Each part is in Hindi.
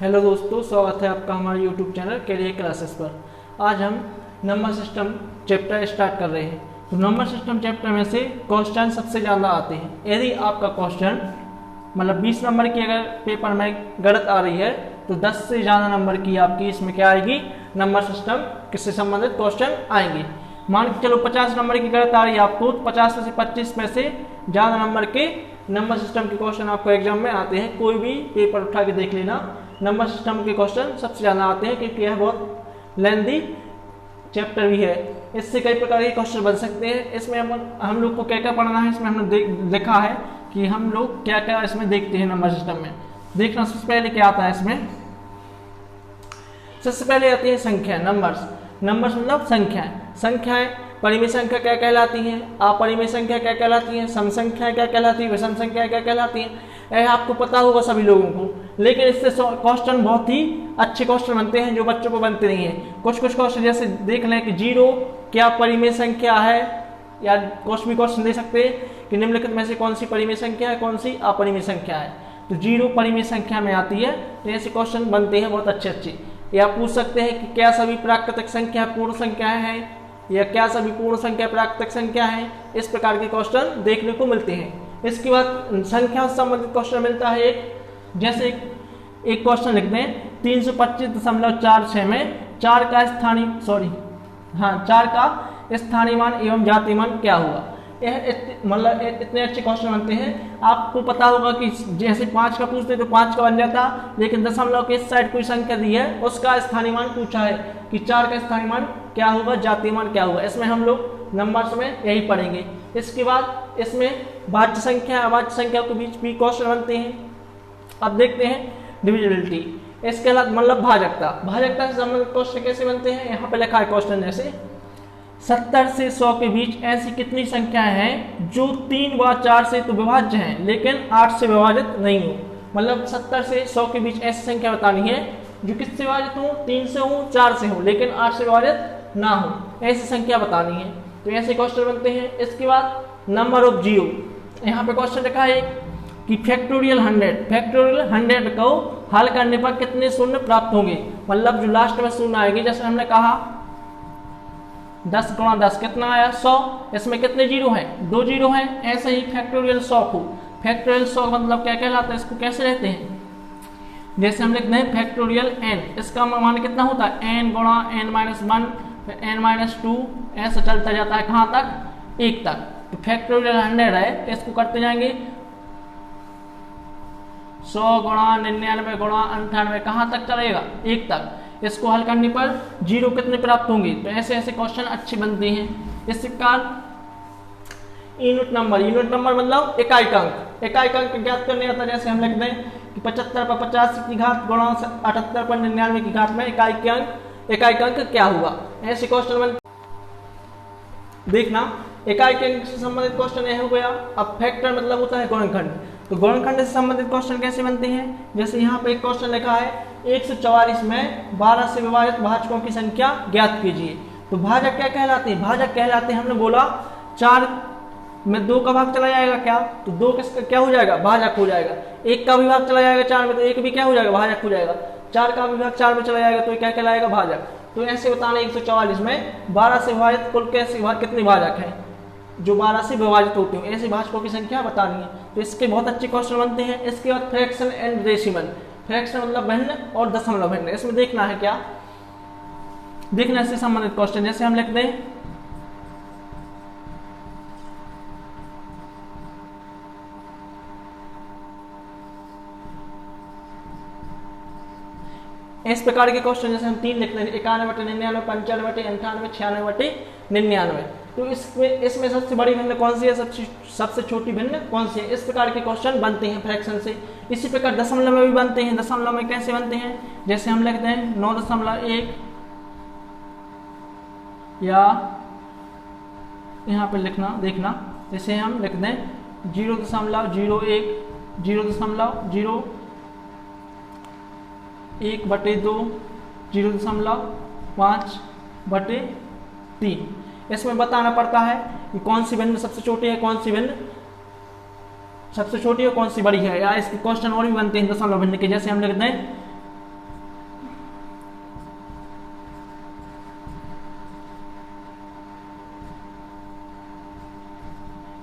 हेलो दोस्तों, स्वागत है आपका हमारे यूट्यूब चैनल कैरियर क्लासेस पर। आज हम नंबर सिस्टम चैप्टर स्टार्ट कर रहे हैं। तो नंबर सिस्टम चैप्टर में से क्वेश्चन सबसे ज़्यादा आते हैं। यदि आपका क्वेश्चन मतलब 20 नंबर की अगर पेपर में गलत आ रही है तो 10 से ज़्यादा नंबर की आपकी इसमें क्या आएगी, नंबर सिस्टम किससे संबंधित क्वेश्चन आएंगे। मान के चलो 50 नंबर की गलत आ रही है आपको, तो 50 में से 25 में से ज़्यादा नंबर के नंबर सिस्टम के क्वेश्चन आपको एग्जाम में आते हैं। कोई भी पेपर उठा के देख लेना, नंबर सिस्टम के क्वेश्चन सबसे ज़्यादा आते हैं, क्योंकि यह बहुत लेंदी चैप्टर भी है। इससे कई प्रकार के क्वेश्चन बन सकते हैं। इसमें हम लोग को क्या क्या पढ़ना है, इसमें हमने देखा है कि हम लोग क्या क्या इसमें देखते हैं। नंबर सिस्टम में देखना सबसे पहले क्या आता है, इसमें सबसे पहले आती है संख्या, नंबर्स। नंबर्स मतलब संख्याएं। संख्याएं परिमेय संख्या क्या कहलाती हैं, अपरिमेय संख्या क्या कहलाती हैं, सम संख्या क्या कहलाती है, विषम संख्या क्या कहलाती हैं। यह आपको पता होगा सभी लोगों को, लेकिन इससे क्वेश्चन बहुत ही अच्छे क्वेश्चन बनते हैं जो बच्चों को बनते नहीं हैं। कुछ क्वेश्चन जैसे देख लें कि 0 क्या परिमेय संख्या है, या कुछ भी क्वेश्चन दे सकते हैं कि निम्नलिखित में से कौन सी परिमेय संख्या है, कौन सी अपरिमेय संख्या है। तो 0 परिमेय संख्या में आती है। तो ऐसे क्वेश्चन बनते हैं बहुत अच्छे अच्छे। या पूछ सकते हैं कि क्या सभी प्राकृतिक संख्या पूर्ण संख्याएं हैं, या क्या सभी पूर्ण संख्या प्राकृतिक संख्या है। इस प्रकार के क्वेश्चन देखने को मिलते हैं। इसके बाद संख्या से संबंधित क्वेश्चन मिलता है जैसे एक क्वेश्चन लिखते हैं 325.46 में 4 का स्थानीय मान एवं जातीय मान क्या हुआ। यह मतलब इतने अच्छे क्वेश्चन बनते हैं। आपको पता होगा कि जैसे 5 का पूछते तो 5 का बन जाता, लेकिन दशमलव के इस साइड कोई संख्या दी है, उसका स्थानीय मान पूछा है कि 4 का स्थानीय मान क्या होगा, जातीय मान क्या होगा। इसमें हम लोग नंबर्स में यही पढ़ेंगे। इसके बाद इसमें भाज्य संख्या अभाज्य संख्या के बीच भी क्वेश्चन बनते हैं। अब देखते हैं डिविजिबिलिटी। इसके अलावा मतलब भाजकता। भाजकता से संबंधित क्वेश्चन कैसे बनते हैं, यहाँ पे लिखा है क्वेश्चन जैसे 70 से 100 के बीच ऐसी कितनी संख्याएं हैं जो 3 व 4 से तो विभाज्य हैं लेकिन 8 से विभाजित नहीं हो। मतलब 70 से 100 के बीच ऐसी संख्या बतानी है जो किससे विभाजित हो, 3 से हो, 4 से हो, लेकिन 8 से विभाजित ना हो। ऐसी संख्या बतानी है। तो ऐसे क्वेश्चन बनते हैं। इसके बाद नंबर ऑफ 0। यहाँ पे क्वेश्चन लिखा है कि फैक्टोरियल 100 को हल करने पर कितने शून्य प्राप्त होंगे। मतलब जो लास्ट में शून्य आएंगे, जैसे हमने कहा 10 गुणा 10 कितना आया 100। इसमें कितने 0 हैं, 2 0 हैं। ऐसे ही फैक्टोरियल 100 को, फैक्टोरियल 100 मतलब क्या कहलाता है, इसको कैसे रहते हैं, जैसे हम लिखते हैं फैक्टोरियल n। इसका मान कितना होता है, n गुणा n-1 n-2, ऐसा चलता जाता है कहाँ तक, 1 तक। तो फैक्टोरियल 100 है, इसको करते जाएंगे 100 गुणा 99 गुणा 98, कहाँ तक चलेगा, 1 तक। इसको हल करने पर 0 कितने प्राप्त होंगे। तो ऐसे ऐसे क्वेश्चन अच्छे बनते हैं। इस प्रकार यूनिट नंबर मतलब इकाई अंक ज्ञात करने आता है। जैसे हम लिखते हैं कि 75 पर 50 की घात गुणा 78 पर 99 की घात में इकाई का अंक क्या हुआ। ऐसे क्वेश्चन बनते देखना। इकाई के अंक से संबंधित क्वेश्चन यह हो गया। अब फैक्टर मतलब होता है गुणनखंड। तो गुणनखंड से संबंधित क्वेश्चन कैसे बनते हैं, जैसे यहाँ पे एक क्वेश्चन लिखा है 144 में 12 से विभाजित भाजकों की संख्या ज्ञात कीजिए। तो भाजक क्या कहलाते हैं, भाजक कहलाते हैं, हमने बोला 4 में 2 का भाग चला जाएगा क्या, तो 2 किसका क्या हो जाएगा, भाजक हो जाएगा। 1 का भी भाग चला जाएगा 4 में, तो 1 भी क्या हो जाएगा, भाजक हो जाएगा। 4 का भी भाग 4 में चला जाएगा तो क्या कहलाएगा, भाजक। तो ऐसे बताना 144 में 12 से विभाजित कुल कितने भाजक हैं जो 12 से विभाजित होते हैं। ऐसे भाजकों की संख्या बतानी है। तो इसके बहुत अच्छे क्वेश्चन बनते हैं। इसके बाद फ्रैक्शन एंड डेसिमल। फ्रैक्शन मतलब भिन्न और दशमलव भिन्न। इसमें देखना है क्या, देखना इससे संबंधित क्वेश्चन। जैसे हम लिखते हैं इस प्रकार के क्वेश्चन, जैसे हम 3 लिखते हैं 91/99, 95/98, 96/99। तो इसमें सबसे बड़ी भिन्न कौन सी है, सबसे छोटी भिन्न कौन सी है। इस प्रकार के क्वेश्चन बनते हैं फ्रैक्शन से। इसी प्रकार दशमलव में भी बनते हैं। दशमलव में कैसे बनते हैं, जैसे हम लिखते हैं 9.1, या यहाँ पे देखना जैसे हम लिखते हैं 0.01, 0.0, 1/2, 0.5/3। इसमें बताना पड़ता है कि कौन सी भिन्न सबसे छोटी है, कौन सी भिन्न सबसे छोटी है, कौन सी बड़ी है। या इसके क्वेश्चन और भी बनते हैं दशमलव भिन्न के। जैसे हम लिखते हैं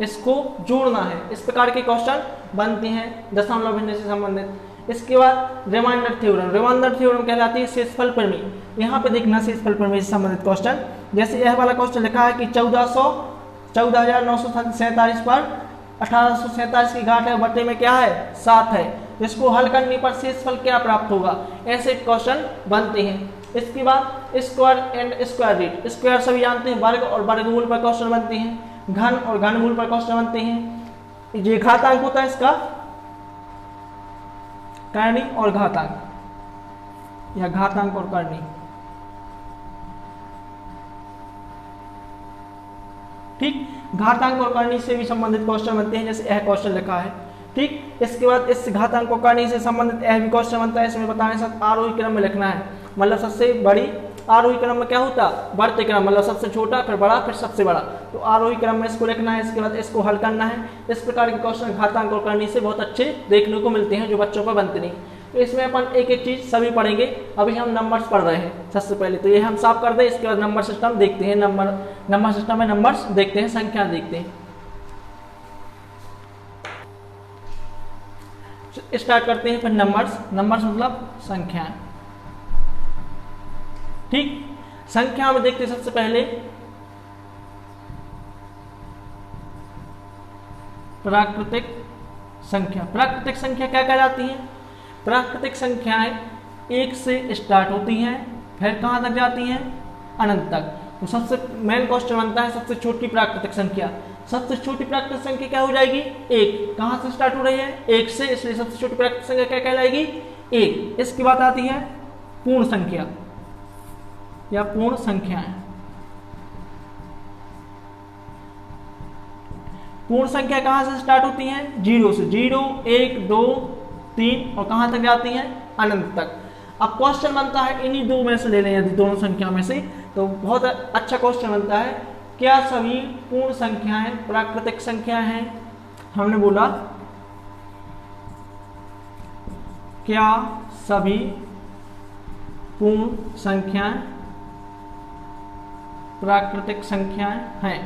इसको जोड़ना है। इस प्रकार के क्वेश्चन बनते हैं दशमलव भिन्नों से संबंधित। इसके बाद रिमाइंडर थ्योरम। रिमाइंडर थ्योरम कहलाती है शेषफल प्रमेय। यहाँ पे देखना शेषफल प्रमेय से संबंधित क्वेश्चन, जैसे यह वाला क्वेश्चन लिखा है कि 14,947 पर 1847 की घाट है, बटे में क्या है 7 है, इसको हल करने पर शेषफल क्या प्राप्त होगा, ऐसे क्वेश्चन बनते हैं। इसके बाद square and square root. Square सभी जानते हैं, वर्ग और वर्गमूल पर क्वेश्चन बनते हैं, घन और घनमूल पर क्वेश्चन बनते हैं। ये घातांक होता है इसका, करनी और घातांक, या घातांक और करनी, ठीक। घातांक और करनी से भी संबंधित क्वेश्चन बनते हैं, जैसे यह क्वेश्चन लिखा है, ठीक। इसके बाद इस घातांक और करनी से संबंधित यह भी क्वेश्चन बनता है, इसमें बताने साथ आरोही क्रम में लिखना है, मतलब सबसे बड़ी आरोही क्रम में क्या होता, बढ़ते क्रम, मतलब सबसे छोटा फिर बड़ा फिर सबसे बड़ा, तो आरोही क्रम में इसको लिखना है। इसके बाद इसको हल करना है। इस प्रकार के क्वेश्चन घातांक और करनी से बहुत अच्छे देखने को मिलते हैं, जो बच्चों पर बनते नहीं। तो इसमें अपन एक एक चीज सभी पढ़ेंगे। अभी हम नंबर्स पढ़ रहे हैं सबसे पहले, तो ये हम साफ कर दें। इसके बाद नंबर सिस्टम देखते हैं, नंबर सिस्टम में नंबर्स देखते हैं, संख्या देखते हैं। स्टार्ट करते हैं फिर नंबर्स मतलब संख्याएं, ठीक। संख्या में देखते हैं सबसे पहले प्राकृतिक संख्या। प्राकृतिक संख्या क्या कहलाती है? प्राकृतिक संख्याएं 1 से स्टार्ट होती हैं, फिर कहां तक जाती हैं, अनंत तक। तो सबसे मेन क्वेश्चन बनता है सबसे छोटी प्राकृतिक संख्या। सबसे छोटी प्राकृतिक संख्या क्या हो जाएगी, 1। कहां से स्टार्ट हो रही है, 1 से, इसलिए सबसे छोटी प्राकृतिक संख्या क्या कहलाएगी, 1। इसके बाद आती है पूर्ण संख्या या पूर्ण संख्याएं। पूर्ण संख्या कहां से स्टार्ट होती हैं, 0 से। 0, 1, 2, 3 और कहां तक जाती हैं, अनंत तक। अब क्वेश्चन बनता है इन्हीं दो में से ले लें, यदि दोनों संख्या में से, तो बहुत अच्छा क्वेश्चन बनता है, क्या सभी पूर्ण संख्याएं प्राकृतिक संख्या हैं? हमने बोला क्या सभी पूर्ण संख्याएं प्राकृतिक संख्याएं हैं?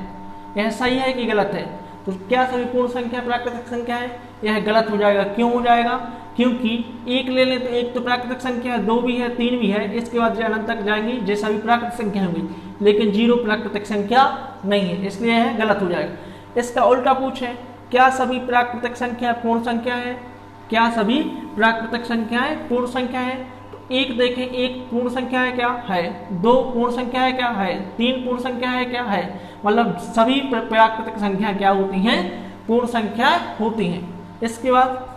यह सही है कि गलत है? तो क्या सभी पूर्ण संख्या प्राकृतिक संख्या है? यह गलत हो जाएगा। क्यों हो जाएगा? क्योंकि 1 ले लें तो 1 तो प्राकृतिक संख्या है, 2 भी है, 3 भी है, इसके बाद जो अनंत तक जाएंगी ये सभी प्राकृतिक संख्या होंगी, लेकिन 0 प्राकृतिक संख्या नहीं है, इसलिए यह गलत हो जाएगा। इसका उल्टा पूछें, क्या सभी प्राकृतिक संख्या पूर्ण संख्या है? क्या सभी प्राकृतिक संख्याएं पूर्ण संख्या है? तो 1 देखें, 1 पूर्ण संख्या है क्या, है। 2 पूर्ण संख्या है क्या, है। 3 पूर्ण संख्या है क्या, है। मतलब सभी प्राकृतिक संख्या क्या होती हैं, पूर्ण संख्या होती हैं। इसके बाद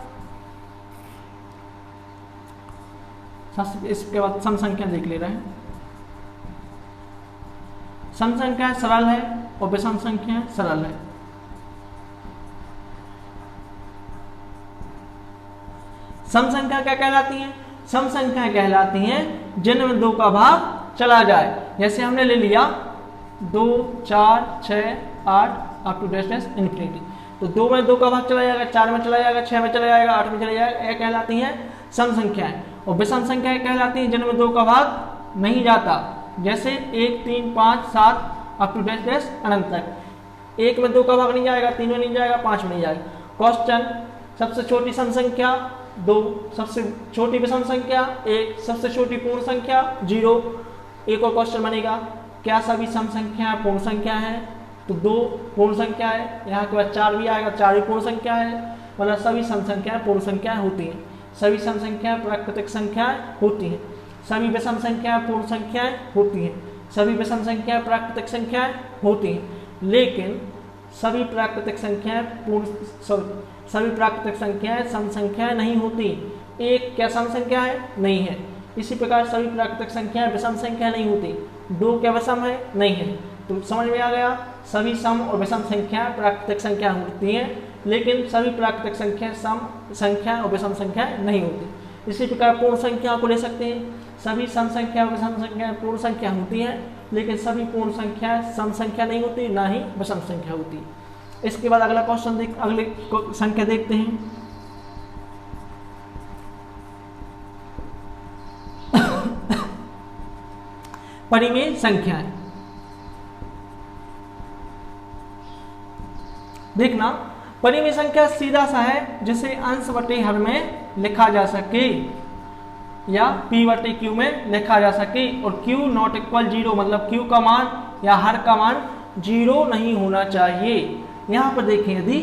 सम संख्या देख ले रहे हैं। सम संख्या सरल है और विषम संख्या सरल है। सम संख्या क्या कहलाती है? सम संख्या कहलाती हैं जिनमें 2 का भाग चला जाए। जैसे हमने ले लिया 2, 4, 6, 8 अप टू इन्फिनिटी, तो 2 में 2 का भाग चला जाएगा, 4 में चला जाएगा, 6 में चला जाएगा, 8 में चला जाएगा, यह कहलाती हैं सम संख्याएं। और विषम संख्याएं कहलाती हैं जिनमें 2 का भाग नहीं जाता, जैसे 1, 3, 5, 7 अप टू अनंत तक। 1 में 2 का भाग नहीं जाएगा, 3 में नहीं जाएगा, 5 में नहीं जाएगा। क्वेश्चन, सबसे छोटी सम संख्या 2, सबसे छोटी विषम संख्या 1, सबसे छोटी पूर्ण संख्या 0। एक और क्वेश्चन बनेगा, क्या सभी सम संख्या पूर्ण संख्या है? तो 2 पूर्ण संख्या है, यहाँ के बाद 4 भी आएगा, 4 भी पूर्ण संख्या है। मतलब सभी सम संख्याएं पूर्ण संख्याएं होती हैं, सभी सम संख्याएं प्राकृतिक संख्याएं होती हैं, सभी विषम संख्याएं पूर्ण संख्याएं होती हैं, सभी विषम संख्याएं प्राकृतिक संख्याएं होती हैं। लेकिन सभी प्राकृतिक संख्याएं सभी प्राकृतिक संख्याएं सम संख्याएं नहीं होती। 1 क्या सम संख्या है? नहीं है। इसी प्रकार सभी प्राकृतिक संख्याएं विषम संख्या नहीं होती। 2 क्या विषम है? नहीं है। तो समझ में आ गया, सभी सम और विषम संख्या प्राकृतिक संख्या होती हैं, लेकिन सभी प्राकृतिक संख्या सम संख्या और विषम संख्या नहीं होती। इसी प्रकार पूर्ण संख्या को ले सकते हैं, सभी सम संख्या और विषम संख्या पूर्ण संख्या होती हैं, लेकिन सभी पूर्ण संख्या सम संख्या नहीं होती, ना ही विषम संख्या होती। इसके बाद अगला क्वेश्चन अगली संख्या देखते हैं। परिमेय संख्याएं। देखना परिमेय संख्या सीधा सा है जिसे अंश बटे हर में लिखा जा सके या p बटे q में लिखा जा सके, और q नॉट इक्वल 0 मतलब q का मान या हर का मान 0 नहीं होना चाहिए। यहाँ पर देखें यदि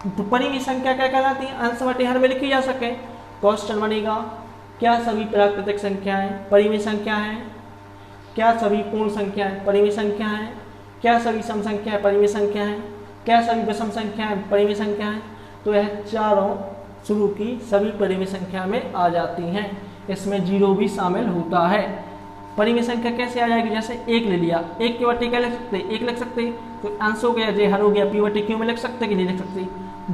तो परिमेय संख्या क्या कहलाती है, अंश बटे हर में लिखी जा सके। क्वेश्चन बनेगा क्या सभी प्राकृतिक संख्याएं परिमेय संख्या हैं, क्या सभी पूर्ण संख्याएं परिमेय संख्या हैं, क्या सभी सम संख्याएं परिमेय संख्या हैं, क्या सभी विषम संख्याएं परिमेय संख्या हैं। तो यह चारों शुरू की सभी परिमेय संख्या में आ जाती हैं, इसमें 0 भी शामिल होता है। परिमेय संख्या कैसे आ जाएगी, जैसे 1 ले लिया, 1 के बटे क्या लिख सकते, 1 लिख सकते, तो अंश हो गया, जे हर हो गया, p बटे q में लिख सकते कि नहीं लिख सकते।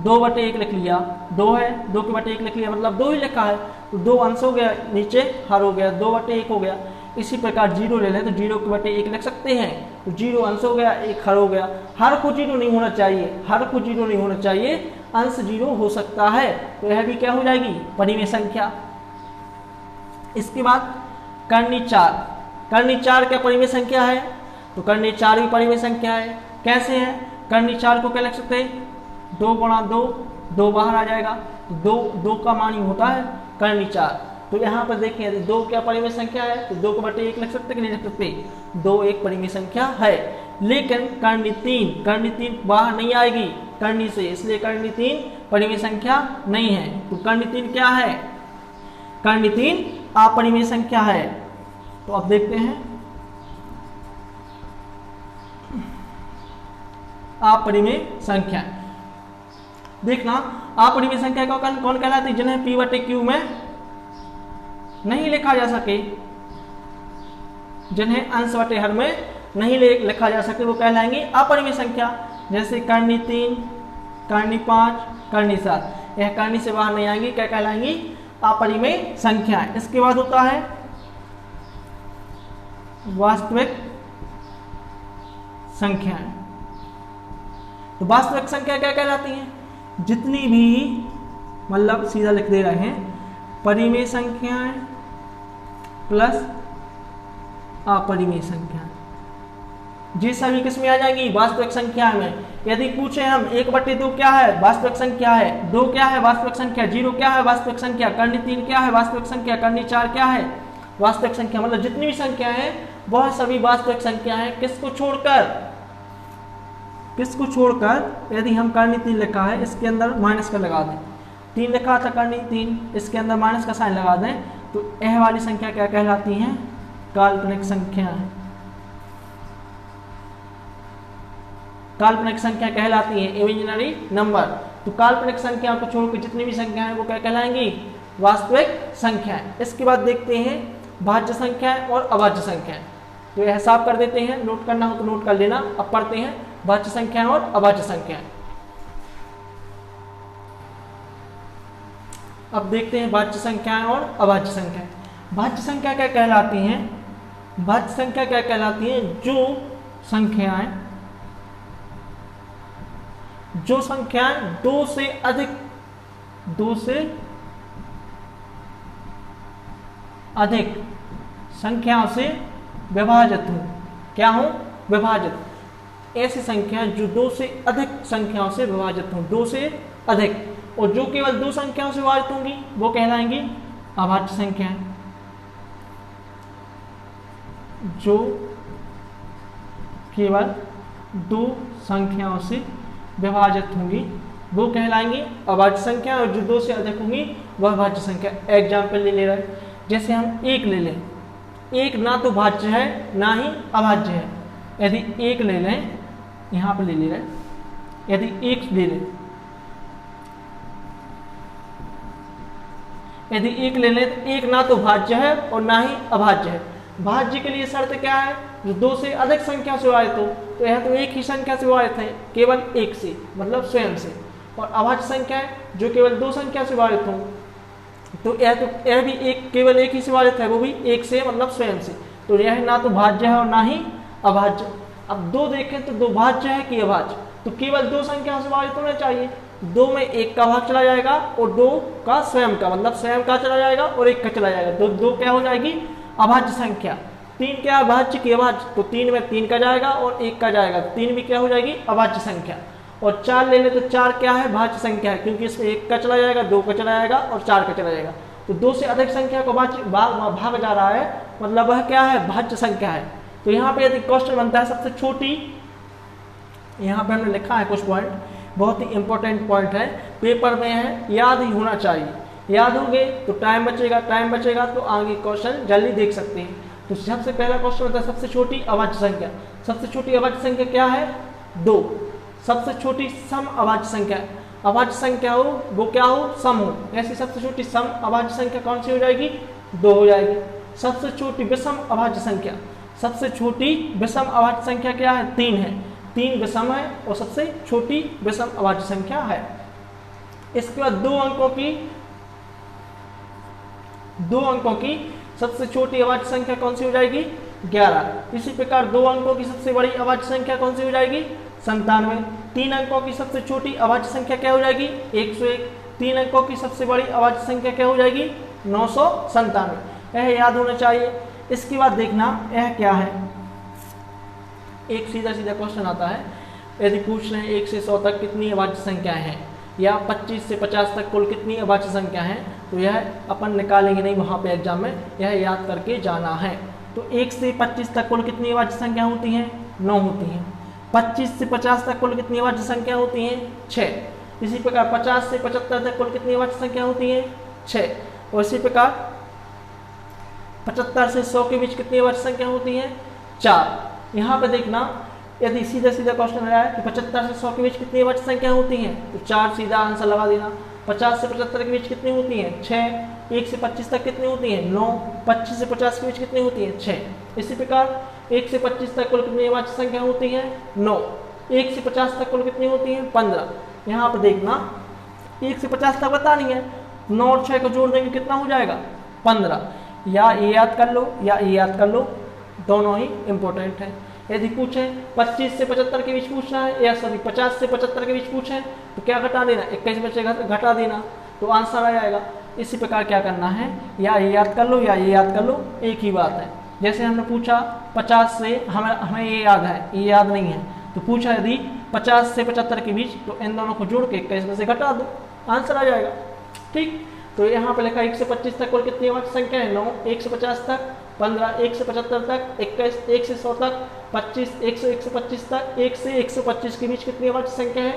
2 बटे 1 लिख लिया, 2 है, 2 के बटे 1 लिख लिया मतलब 2 ही लिखा है, तो 2 अंश हो गया, नीचे हर हो गया, 2 बटे 1 हो गया। इसी प्रकार 0 ले लें तो 0 के बटे 1 लिख सकते हैं, तो 0 अंश हो गया, 1 हर हो गया। हर को 0 नहीं होना चाहिए, हर को 0 नहीं होना चाहिए, अंश 0 हो सकता है, तो यह भी क्या हो जाएगी परिमेय संख्या। इसके बाद कर्णी 4, कर्णी 4 क्या परिमेय संख्या है, तो कर्णी 4 भी परिमेय संख्या है। कैसे है, कर्णी 4 को क्या लिख सकते हैं, 2 गुणा 2, 2 बाहर आ जाएगा, तो 2 का मान ही होता है कर्णी 4। तो यहाँ पर देखें यदि 2 क्या परिमेय संख्या है, तो 2 के बटे 1 लिख सकते कि नहीं लिख सकते, 2 एक परिमेय संख्या है। लेकिन कर्णी 3 बाहर नहीं आएगी कर्णी से, इसलिए कर्णी 3 परिमेय संख्या नहीं है। तो कर्णी 3 क्या है, कर्णी 3 अपरिमेय संख्या है। तो अब देखते हैं अपरिमेय संख्या। देखना अपरिमेय संख्या कौन कहलाती है, जिन्हें p बटे q में नहीं लिखा जा सके, जिन्हें अंश बटे हर में नहीं लिखा जा सके, वो कहलाएंगी अपरिमेय संख्या। जैसे कर्णी 3, कर्णी 5, कर्णी 7, यह कर्णी से बाहर नहीं आएंगी, क्या कहलाएंगी अपरिमेय संख्या। इसके बाद होता है वास्तविक संख्याएं। तो वास्तविक संख्या क्या कहलाती है, जितनी भी मतलब सीधा लिख दे रहे हैं, परिमेय संख्याएं प्लस अपरिमेय संख्याएं, ये सभी किस में आ जाएंगी वास्तविक संख्या में। यदि पूछे हम 1/2 क्या है वास्तविक संख्या है, 2 क्या है वास्तविक संख्या, 0 क्या है वास्तविक संख्या, कर्णी 3 क्या है वास्तविक संख्या, कर्णी 4 क्या है वास्तविक संख्या, मतलब जितनी भी संख्या है वह सभी वास्तविक संख्या है। किसको छोड़कर यदि हम कर्णी 3 लिखा है, इसके अंदर माइनस का लगा दें, 3 लिखा था कर्णी 3, इसके अंदर माइनस का साइन लगा दें, तो यह वाली संख्या क्या कहलाती हैं, काल्पनिक संख्या है। काल्पनिक संख्या कहलाती है इमेजिनरी नंबर। तो काल्पनिक संख्या को छोड़कर जितनी भी संख्या है वो क्या कहलाएंगी वास्तविक संख्याएं। इसके बाद देखते हैं भाज्य संख्याएं और अभाज्य संख्याएं। तो यह हिसाब कर देते हैं, नोट करना हो तो नोट कर लेना। अब पढ़ते हैं भाज्य संख्याएं और अभाज्य संख्याएं। अब देखते हैं भाज्य संख्याएं और अभाज्य संख्याएं। भाज्य संख्या क्या कहलाती हैं, भाज्य संख्या क्या कहलाती है, जो संख्याएं 2 से अधिक संख्याओं से विभाजित हो। क्या हो विभाजित, ऐसी संख्याएं जो 2 से अधिक संख्याओं से विभाजित हों, 2 से अधिक, और जो केवल 2 संख्याओं से विभाजित होंगी वो कहलाएंगी अभाज्य संख्याएं। जो केवल 2 संख्याओं से विभाजित होंगी वो कहलाएंगी अभाज्य संख्या, और जो 2 से अधिक होंगी वह भाज्य संख्या। एग्जाम्पल ले रहे हैं, जैसे हम 1 ले लें, 1 ना तो भाज्य है ना ही अभाज्य है। यदि 1 ले लें, यहाँ पर ले रहे हैं, यदि 1 ले लें, यदि 1 ले लें तो 1 ना तो भाज्य है और ना ही अभाज्य है। भाज्य के लिए शर्त क्या है, जो 2 से अधिक संख्या से विभाजित हो, तो यह तो एक ही संख्या से विभाजित है, केवल 1 से मतलब स्वयं से। और अभाज्य संख्या है जो केवल 2 संख्या से विभाजित हो, तो यह भी केवल एक ही से विभाजित है, वो भी 1 से मतलब स्वयं से। तो यह ना तो भाज्य है और ना ही अभाज्य। अब 2 देखें तो 2 भाज्य है कि अभाज्य, तो केवल 2 संख्या से विभाजित होना चाहिए। 2 में 1 का भाग चला जाएगा और 2 का स्वयं का, मतलब स्वयं का चला जाएगा और 1 का चला जाएगा, तो 2 क्या हो जाएगी अभाज्य संख्या। 3 क्या भाज्य की अभाज्य, तो 3 में 3 का जाएगा और 1 का जाएगा, 3 भी क्या हो जाएगी अभाज्य संख्या। और 4 ले ले तो 4 क्या है, भाज्य संख्या है, क्योंकि इसमें 1 का चला जाएगा, 2 का चला जाएगा और 4 का चला जाएगा। तो 2 से अधिक संख्या को भाग जा रहा है, मतलब वह क्या है, भाज्य संख्या है। तो यहाँ पे यदि क्वेश्चन बनता है सबसे छोटी, यहाँ पे हमने लिखा है कुछ पॉइंट, बहुत ही इंपॉर्टेंट पॉइंट है, पेपर में है, याद ही होना चाहिए। याद होंगे तो टाइम बचेगा तो आगे क्वेश्चन जल्दी देख सकते हैं। तो सबसे पहला क्वेश्चन होता है सबसे छोटी अभाज्य संख्या। सबसे छोटी अभाज्य संख्या क्या है, 2। सबसे छोटी सम अभाज्य संख्या, अभाज्य संख्या हो वो क्या हो, सम हो, ऐसी सबसे छोटी सम अभाज्य संख्या कौन सी हो जाएगी, 2 हो जाएगी। सबसे छोटी विषम अभाज्य संख्या, सबसे छोटी विषम अभाज्य संख्या क्या है, 3 है, 3 विषम है और सबसे छोटी विषम अभाज्य संख्या है। इसके बाद 2 अंकों की सबसे छोटी अभाज्य संख्या कौन सी हो जाएगी, 11। इसी प्रकार 2 अंकों की सबसे बड़ी अभाज्य संख्या कौन सी हो जाएगी, 97। 3 अंकों की सबसे छोटी अभाज्य संख्या क्या हो जाएगी, 101। 3 अंकों की सबसे बड़ी अभाज्य संख्या क्या हो जाएगी, 997। यह याद होना चाहिए। इसके बाद देखना यह क्या है, एक सीधा क्वेश्चन आता है, यदि पूछ रहे हैं 1 से 100 तक कितनी अभाज्य संख्याएं हैं, या 25 से 50 तक कुल कितनी अभाज्य संख्या है, तो यह अपन निकालेंगे नहीं वहाँ पे एग्जाम में, यह याद करके जाना है। तो 1 से 25 तक कुल कितनी अभाज्य संख्या होती हैं, 9 होती हैं। 25 से 50 तक कुल कितनी अभाज्य संख्या होती हैं, 6। इसी प्रकार 50 से 75 तक कुल कितनी अभाज्य संख्या होती हैं, 6। और इसी प्रकार 75 से 100 के बीच कितनी अभाज्य संख्या होती हैं, 4। यहाँ पे देखना यदि सीधा क्वेश्चन आया है कि 75 से 100 के बीच कितनी अभाज्य संख्या होती हैं, तो 4 सीधा आंसर लगा देना। 50 से 75 के बीच कितनी होती हैं, 6। 1 से 25 तक कितनी होती हैं, 9। 25 से 50 के बीच कितनी होती हैं, 6। इसी प्रकार 1 से 25 तक कुल कितनी अभाज्य संख्या होती है, 9। 1 से 50 तक कुल कितनी होती है, 15। यहाँ पर देखना 1 से 50 तक बतानी है, 9 और 6 को जोड़ देंगे कितना हो जाएगा, 15। या ये याद कर लो या ये याद कर लो, दोनों ही इंपॉर्टेंट है। यदि पूछें 25 से 75 के बीच पूछना है, या सॉरी 50 से 75 के बीच पूछें तो क्या घटा देना, 21 में से घटा देना तो आंसर आ जाएगा। इसी प्रकार क्या करना है, या ये याद कर लो या ये याद कर लो, एक ही बात है। जैसे हमने पूछा 50 से, हमें ये याद है, ये याद नहीं है, तो पूछा यदि 50 से 75 के बीच, तो इन दोनों को जोड़ के 21 में से घटा दो, आंसर आ जाएगा। ठीक, तो यहाँ पे लिखा 1 से 25 तक कुल कितनी अभाज्य संख्या है, 9। 1 से 50 तक 15, 1 से 75 तक 21, 1 से 100 तक 25, 1 से 125 तक, 1 से 125 के बीच कितनी अभाज्य संख्या है,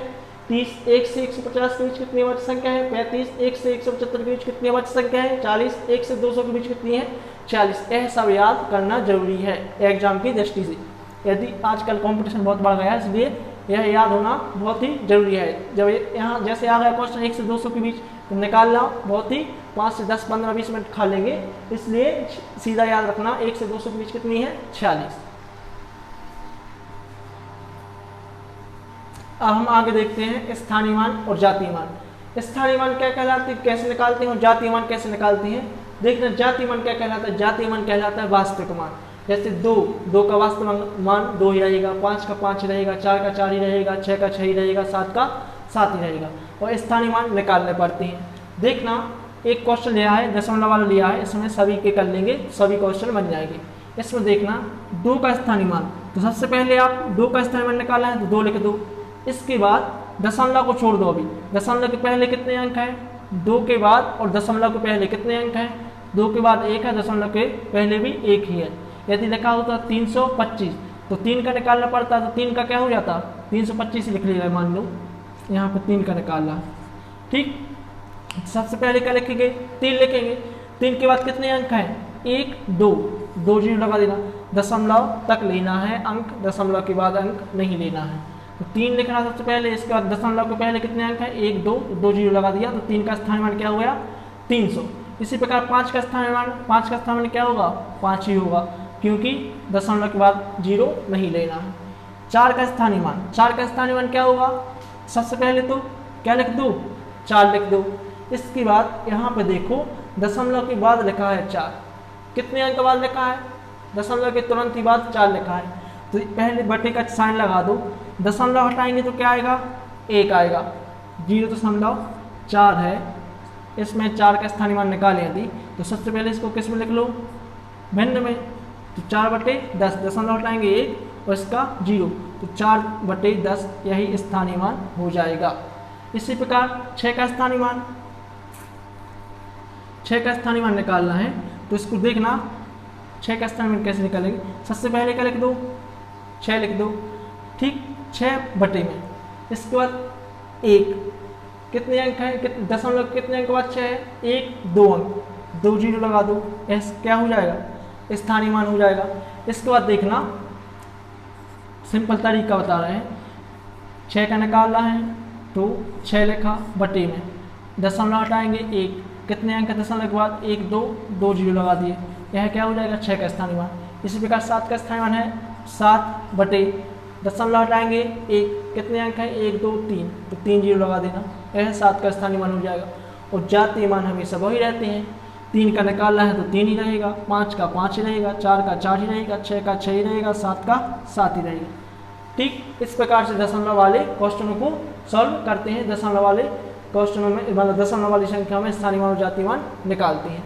30। 1 से 150 के बीच कितनी अभाज्य संख्या है, 35। 1 से 175 के बीच कितनी अभाज्य संख्या है, 40। 1 से 200 के बीच कितनी है, 40। यह सब याद करना जरूरी है एग्जाम की दृष्टि से। यदि आजकल कंपटीशन बहुत बढ़ गया है, इसलिए यह याद होना बहुत ही जरूरी है। जब यहाँ जैसे आ गया क्वेश्चन 1 से 200 के बीच, तो निकालना बहुत ही 5 से 10, 15, 20 मिनट खा लेंगे, इसलिए सीधा याद रखना 1 से 200 के बीच कितनी है, 46। अब हम आगे देखते हैं स्थानीय मान और जातीय मान। स्थानीय मान क्या कहलाते हैं, कैसे निकालते हैं, और जातीय मान कैसे निकालते हैं। देखना जातीय मान क्या कहलाता है, जातीय मान कहलाता है वास्तविक मान। जैसे 2 का वास्तविक मान 2 ही रहेगा, 5 का 5 ही रहेगा, 4 का 4 ही रहेगा, 6 का 6 ही रहेगा, 7 का 7 ही रहेगा। और स्थानीय मान निकालने पड़ते हैं। देखना एक क्वेश्चन लिया है, दशमलव वाला लिया है, इसमें सभी के कर लेंगे, सभी क्वेश्चन बन जाएंगे। इसमें देखना 2 का स्थानीय मान, तो सबसे पहले आप 2 का स्थानीय मान निकालना है तो 2 लिख दो। इसके बाद दशमलव को छोड़ दो, अभी दशमलव के पहले कितने अंक हैं, 2 के बाद, और दशमलव के पहले कितने अंक हैं, 2 के बाद 1 है, दशमलव के पहले भी 1 ही है। यदि लिखा होता 325 तो 3 का निकालना पड़ता, तो 3 का क्या हो जाता, 325 लिख लिया, मान लो यहाँ पर 3 का निकालना। ठीक, सबसे पहले क्या लिखेंगे, 3 लिखेंगे। 3 के बाद कितने अंक हैं, 1, 2 जीरो लगा देना। दशमलव तक लेना है अंक, दशमलव के बाद अंक नहीं लेना है। तो 3 लिखना सबसे पहले, इसके बाद दशमलव के पहले कितने अंक हैं, 1, 2 जीरो लगा दिया, तो 3 का स्थानीय मान क्या हो गया, 300। इसी प्रकार 5 का स्थानीय मान, 5 का स्थानीय मान क्या होगा, 5 ही होगा, क्योंकि दशमलव के बाद जीरो नहीं लेना है। 4 का स्थानीय मान, 4 का स्थानीय मान क्या होगा, सबसे पहले तो क्या लिख दो, 4 लिख दो। इसके बाद यहाँ पे देखो दशमलव के बाद लिखा है 4, कितने अंक बाद लिखा है, दशमलव के तुरंत ही बाद 4 लिखा है, तो पहले बटे का साइन लगा दो। दशमलव हटाएंगे तो क्या आएगा, 1 आएगा। 0.4 है, इसमें 4 का स्थानीय मान निकालें यदि, तो सबसे पहले इसको किस में लिख लो, भिन्न में, तो 4/10, दशमलव हटाएंगे 1 और इसका 0, तो 4/10 यही स्थानीय मान हो जाएगा। इसी प्रकार 6 का स्थानीय मान, 6 का स्थानीय मान निकालना है तो इसको देखना 6 का स्थानीय मान कैसे निकालेंगे। सबसे पहले क्या लिख दो, 6 लिख दो, ठीक, 6 में। इसके बाद 1 कितने अंक है, दशमलव कितने अंक के बाद 6 है, 1 2 अंक, 2 जीरो लगा दो, ऐसे क्या हो जाएगा, स्थानीय मान हो जाएगा। इसके बाद देखना सिंपल तरीका बता रहे हैं, 6 का निकालना है तो 6 लिखा बटे में, दशमलव हटाएंगे 1, कितने अंक है दशमलव के बाद, 1 2, 2 जीरो लगा दिए, यह क्या हो जाएगा 6 का स्थानीय मान। इसी प्रकार 7 का स्थानीय मान है 7 बटे, दशमलव हटाएंगे 1, कितने अंक हैं 1 2 3, तो 3 जीरो लगा देना, यह 7 का स्थानीय मान हो जाएगा। और जातीय मान हमेशा वही रहते हैं, 3 का निकालना है तो 3 ही रहेगा, 5 का 5 ही रहेगा, 4 का 4 ही रहेगा, 6 का 6 ही रहेगा, 7 का 7 ही रहेगा। ठीक, इस प्रकार से दशमलव वाले क्वेश्चनों को सॉल्व करते हैं। दशमलव वाले क्वेश्चनों में मतलब दशमलव वाली संख्या में स्थानीय मान और जातीय मान निकालते हैं।